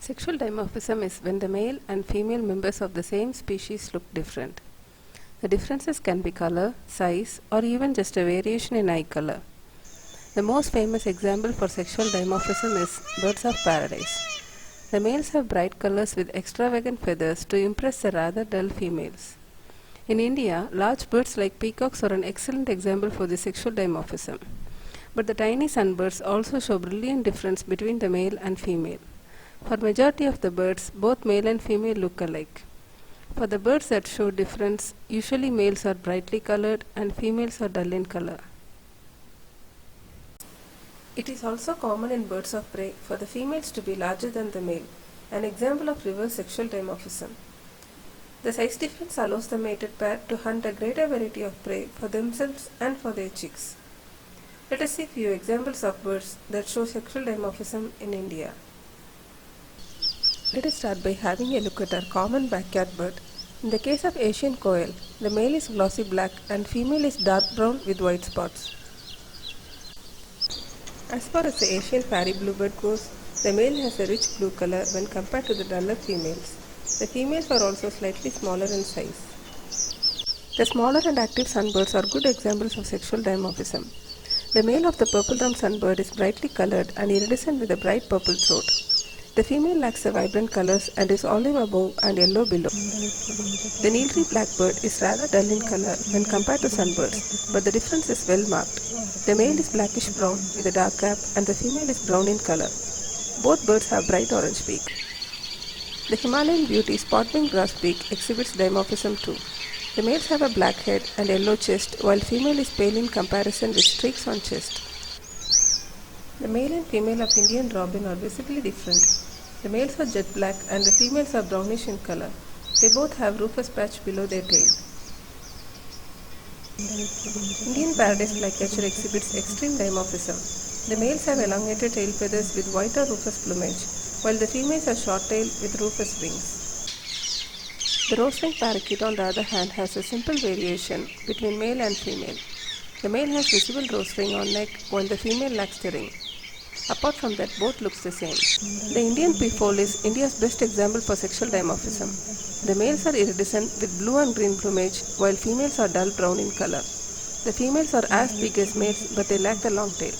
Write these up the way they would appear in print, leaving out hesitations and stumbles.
Sexual dimorphism is when the male and female members of the same species look different. The differences can be color, size, or even just a variation in eye color. The most famous example for sexual dimorphism is birds of paradise. The males have bright colors with extravagant feathers to impress the rather dull females. In India, large birds like peacocks are an excellent example for the sexual dimorphism. But the tiny sunbirds also show brilliant difference between the male and female. For majority of the birds, both male and female look alike. For the birds that show difference, usually males are brightly colored and females are dull in color. It is also common in birds of prey for the females to be larger than the male, an example of reverse sexual dimorphism. The size difference allows the mated pair to hunt a greater variety of prey for themselves and for their chicks. Let us see few examples of birds that show sexual dimorphism in India. Let us start by having a look at our common backyard bird. In the case of Asian quail, the male is glossy black and female is dark brown with white spots. As far as the Asian fairy bluebird goes, the male has a rich blue color when compared to the duller females. The females are also slightly smaller in size. The smaller and active sunbirds are good examples of sexual dimorphism. The male of the purple-drum sunbird is brightly colored and iridescent with a bright purple throat. The female lacks the vibrant colors and is olive above and yellow below. The neil-tree blackbird is rather dull in color when compared to sunbirds, but the difference is well marked. The male is blackish brown with a dark cap and the female is brown in color. Both birds have bright orange beak. The Himalayan beauty spot-winged grosbeak exhibits dimorphism too. The males have a black head and yellow chest, while female is pale in comparison with streaks on chest. The male and female of Indian robin are visibly different. The males are jet black and the females are brownish in color. They both have rufous patch below their tail. Indian paradise flycatcher exhibits extreme dimorphism. The males have elongated tail feathers with white or rufous plumage, while the females are short-tailed with rufous wings. The rose-winged parakeet, on the other hand, has a simple variation between male and female. The male has visible rose ring on neck, while the female lacks the ring. Apart from that, both looks the same. The Indian peafowl is India's best example for sexual dimorphism. The males are iridescent with blue and green plumage, while females are dull brown in color. The females are as big as males, but they lack the long tail.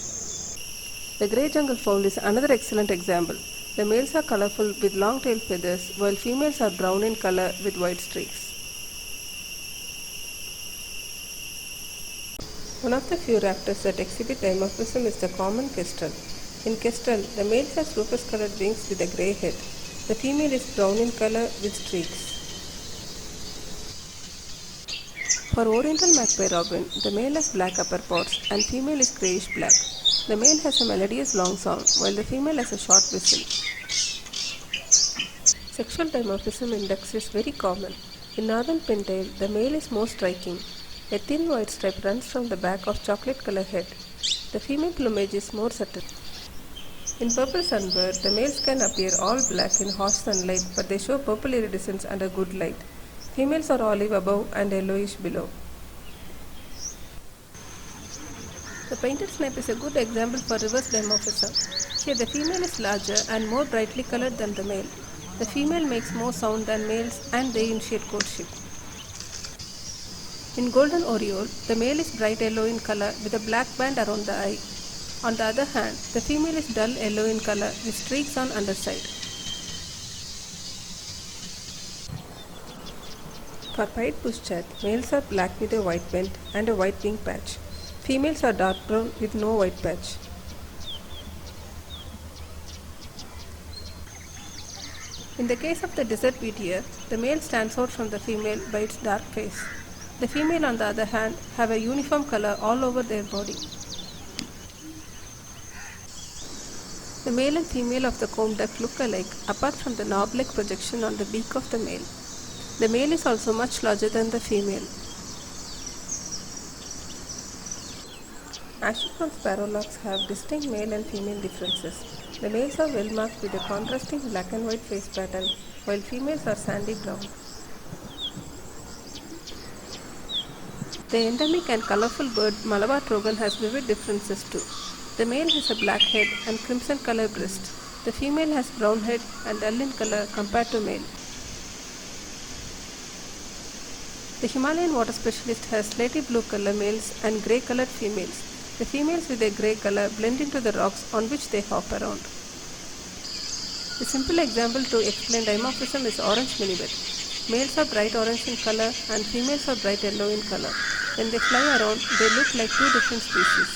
The grey jungle fowl is another excellent example. The males are colorful with long tail feathers, while females are brown in color with white streaks. One of the few raptors that exhibit dimorphism is the common kestrel. In kestrel, the male has rufous-colored wings with a grey head. The female is brown in color with streaks. For oriental magpie robin, the male has black upper parts and female is greyish-black. The male has a melodious long song, while the female has a short whistle. Sexual dimorphism in ducks is very common. In northern pintail, the male is more striking. A thin white stripe runs from the back of chocolate-colored head. The female plumage is more subtle. In purple sunbird, the males can appear all black in harsh sunlight, but they show purple iridescence under good light. Females are olive above and yellowish below. The painted snipe is a good example for reverse dimorphism. Here the female is larger and more brightly colored than the male. The female makes more sound than males and they initiate courtship. In golden oriole, the male is bright yellow in color with a black band around the eye. On the other hand, the female is dull yellow in color with streaks on underside. For pied pushchat, males are black with a white band and a white wing patch. Females are dark brown with no white patch. In the case of the desert wheatear, the male stands out from the female by its dark face. The female, on the other hand, have a uniform color all over their body. The male and female of the comb duck look alike apart from the knob-like projection on the beak of the male. The male is also much larger than the female. Astrakhan sparrowlarks have distinct male and female differences. The males are well marked with a contrasting black and white face pattern, while females are sandy brown. The endemic and colorful bird Malabar trogon has vivid differences too. The male has a black head and crimson colored breast. The female has brown head and dull in color compared to male. The Himalayan water specialist has slightly blue color males and grey colored females. The females with a grey color blend into the rocks on which they hop around. A simple example to explain dimorphism is orange minibet. Males are bright orange in color and females are bright yellow in color. When they fly around, they look like two different species.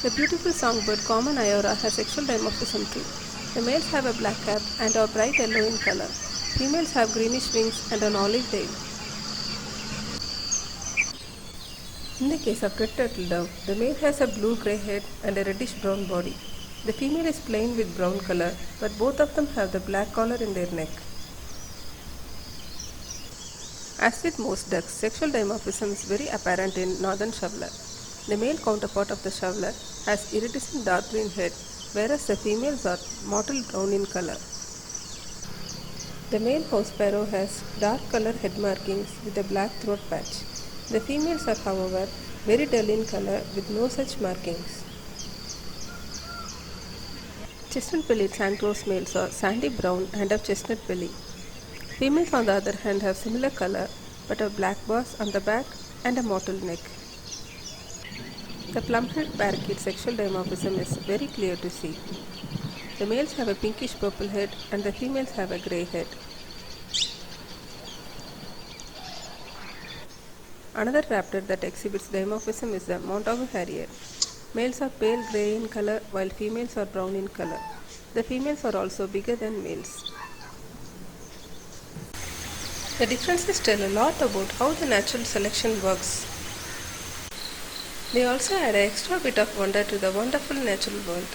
The beautiful songbird common Iora has sexual dimorphism too. The males have a black cap and are bright yellow in color. Females have greenish wings and an olive tail. In the case of red turtle dove, the male has a blue-grey head and a reddish-brown body. The female is plain with brown color, but both of them have the black collar in their neck. As with most ducks, sexual dimorphism is very apparent in northern shoveler. The male counterpart of the shoveler has iridescent dark green head, whereas the females are mottled brown in color. The male house sparrow has dark color head markings with a black throat patch. The females are, however, very dull in color with no such markings. Chestnut-bellied sandcrows males are sandy brown and have chestnut belly. Females, on the other hand, have similar color but have black bars on the back and a mottled neck. The plum-headed parakeet sexual dimorphism is very clear to see. The males have a pinkish purple head and the females have a grey head. Another raptor that exhibits dimorphism is the Montagu harrier. Males are pale grey in color while females are brown in color. The females are also bigger than males. The differences tell a lot about how the natural selection works. They also add an extra bit of wonder to the wonderful natural world.